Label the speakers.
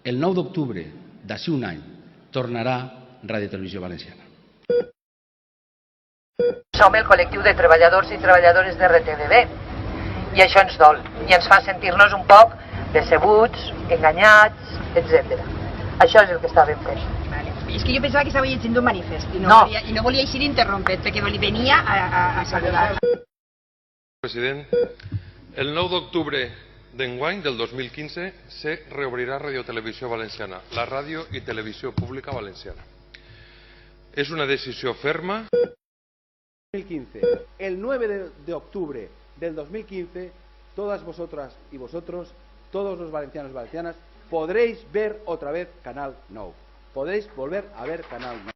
Speaker 1: El 9 d'octubre d'ací un any tornarà Ràdio Televisió Valenciana.
Speaker 2: Som el col·lectiu de treballadors i treballadores de RTBB i això ens dol i ens fa sentir-nos un poc decebuts, enganyats, etc. Això és el que estàvem fent.
Speaker 3: Vale. És que jo pensava que estava llegint un manifest i no volia eixir interrompet perquè venia a saludar.
Speaker 4: President, el 9 d'octubre d'enguany del 2015 se reobrirà Radio Televisió Valenciana, la ràdio i televisió pública valenciana. És una decisió ferma.
Speaker 5: 2015. El 9 de octubre del 2015, todas vosotras y vosotros, todos los valencianos y valencianas, podréis ver otra vez Canal 9. Podréis volver a ver Canal 9.